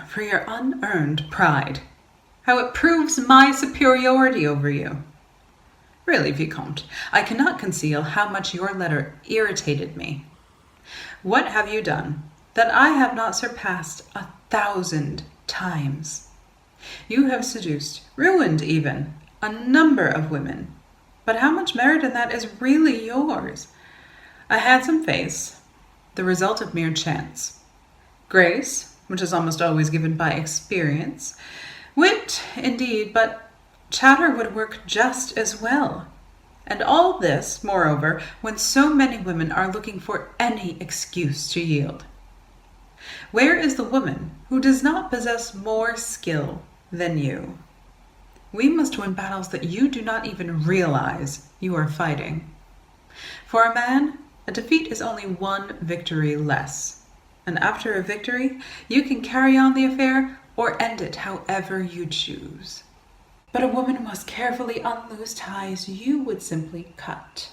for your unearned pride. How it proves my superiority over you. Really, Vicomte, I cannot conceal how much your letter irritated me. What have you done that I have not surpassed 1,000 times? You have seduced, ruined even, a number of women. But how much merit in that is really yours? A handsome face, the result of mere chance. Grace, which is almost always given by experience. Wit, indeed, but chatter would work just as well. And all this, moreover, when so many women are looking for any excuse to yield. Where is the woman who does not possess more skill than you? We must win battles that you do not even realize you are fighting. For a man, a defeat is only one victory less. And after a victory, you can carry on the affair or end it however you choose. But a woman must carefully unloose ties you would simply cut.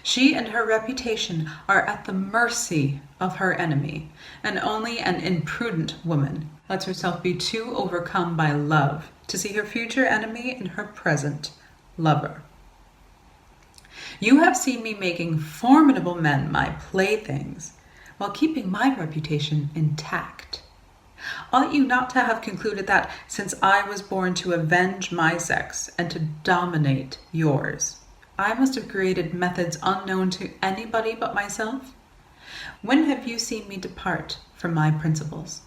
She and her reputation are at the mercy of her enemy, and only an imprudent woman lets herself be too overcome by love to see her future enemy in her present lover. You have seen me making formidable men my playthings, while keeping my reputation intact. Ought you not to have concluded that, since I was born to avenge my sex and to dominate yours, I must have created methods unknown to anybody but myself? When have you seen me depart from my principles?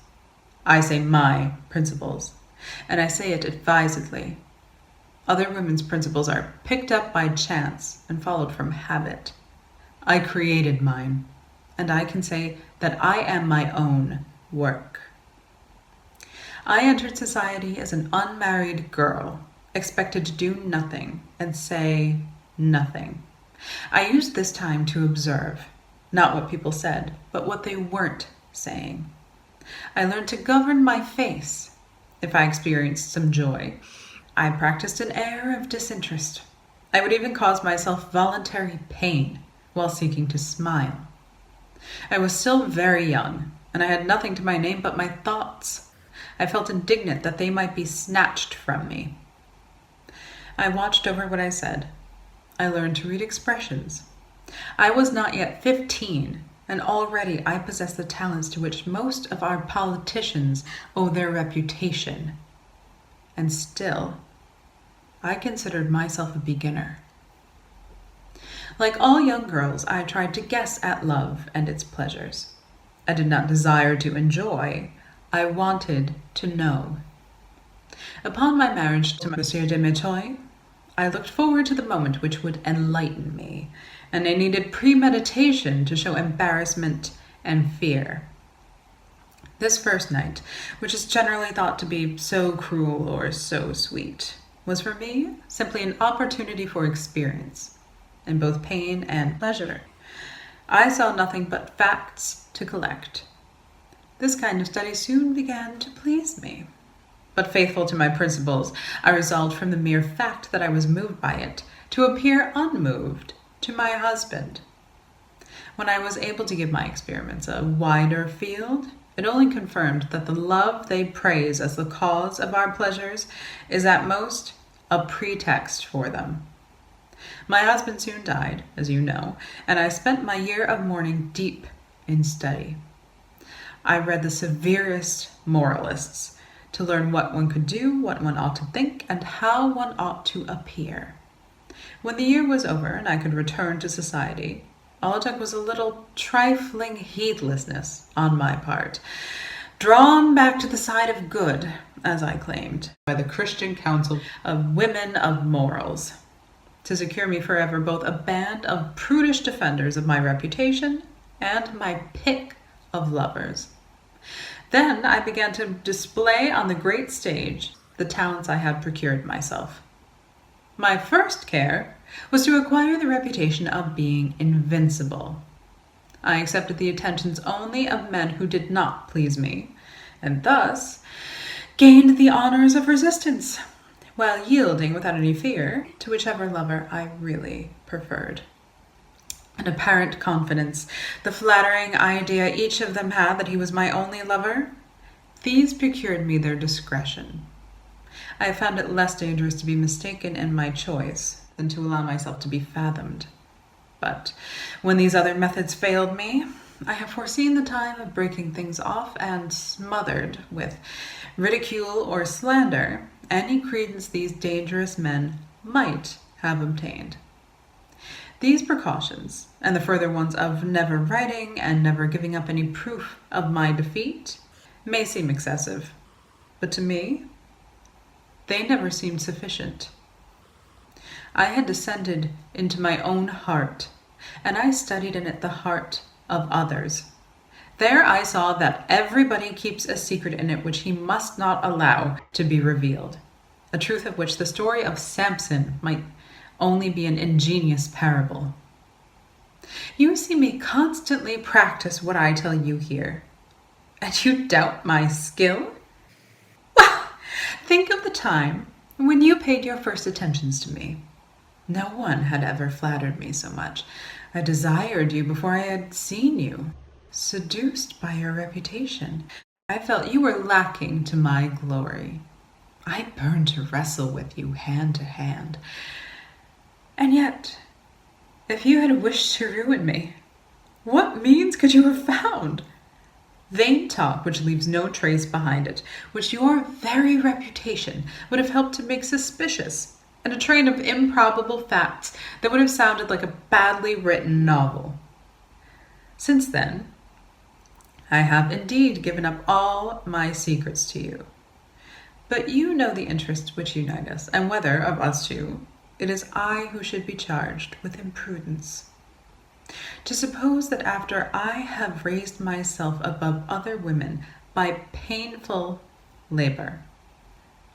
I say my principles, and I say it advisedly. Other women's principles are picked up by chance and followed from habit. I created mine, and I can say that I am my own work. I entered society as an unmarried girl, expected to do nothing and say nothing. I used this time to observe, not what people said, but what they weren't saying. I learned to govern my face. If I experienced some joy, I practiced an air of disinterest. I would even cause myself voluntary pain while seeking to smile. I was still very young, and I had nothing to my name but my thoughts. I felt indignant that they might be snatched from me. I watched over what I said. I learned to read expressions. I was not yet 15, and already I possessed the talents to which most of our politicians owe their reputation. And still, I considered myself a beginner. Like all young girls, I tried to guess at love and its pleasures. I did not desire to enjoy. I wanted to know. Upon my marriage to Monsieur de Merteuil, I looked forward to the moment which would enlighten me, and I needed premeditation to show embarrassment and fear. This first night, which is generally thought to be so cruel or so sweet, was for me simply an opportunity for experience, in both pain and pleasure. I saw nothing but facts to collect. This kind of study soon began to please me. But faithful to my principles, I resolved from the mere fact that I was moved by it to appear unmoved to my husband. When I was able to give my experiments a wider field, it only confirmed that the love they praise as the cause of our pleasures is at most a pretext for them. My husband soon died, as you know, and I spent my year of mourning deep in study. I read the severest moralists to learn what one could do, what one ought to think, and how one ought to appear. When the year was over and I could return to society, all it took was a little trifling heedlessness on my part, drawn back to the side of good, as I claimed, by the Christian Council of Women of Morals, to secure me forever both a band of prudish defenders of my reputation and my pick of lovers. Then I began to display on the great stage the talents I had procured myself. My first care was to acquire the reputation of being invincible. I accepted the attentions only of men who did not please me, and thus gained the honors of resistance, while yielding without any fear to whichever lover I really preferred. An apparent confidence, the flattering idea each of them had that he was my only lover, These procured me their discretion. I have found it less dangerous to be mistaken in my choice than to allow myself to be fathomed. But when these other methods failed me, I have foreseen the time of breaking things off and smothered with ridicule or slander any credence these dangerous men might have obtained. These precautions, and the further ones of never writing and never giving up any proof of my defeat, may seem excessive, but to me, they never seemed sufficient. I had descended into my own heart, and I studied in it the heart of others. There I saw that everybody keeps a secret in it which he must not allow to be revealed, a truth of which the story of Samson might only be an ingenious parable. You see me constantly practice what I tell you here, and you doubt my skill? Well, think of the time when you paid your first attentions to me. No one had ever flattered me so much. I desired you before I had seen you, seduced by your reputation. I felt you were lacking to my glory. I burned to wrestle with you hand to hand. And yet, if you had wished to ruin me, what means could you have found? Vain talk which leaves no trace behind it, which your very reputation would have helped to make suspicious, and a train of improbable facts that would have sounded like a badly written novel. Since then, I have indeed given up all my secrets to you. But you know the interests which unite us, and whether, of us two, it is I who should be charged with imprudence. To suppose that after I have raised myself above other women by painful labor,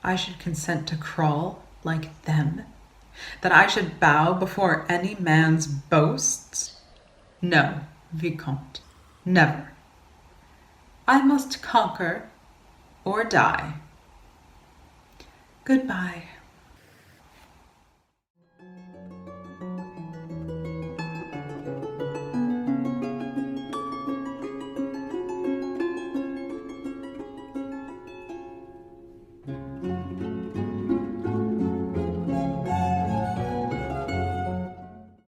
I should consent to crawl like them, that I should bow before any man's boasts? No, Vicomte, never. I must conquer or die. Goodbye.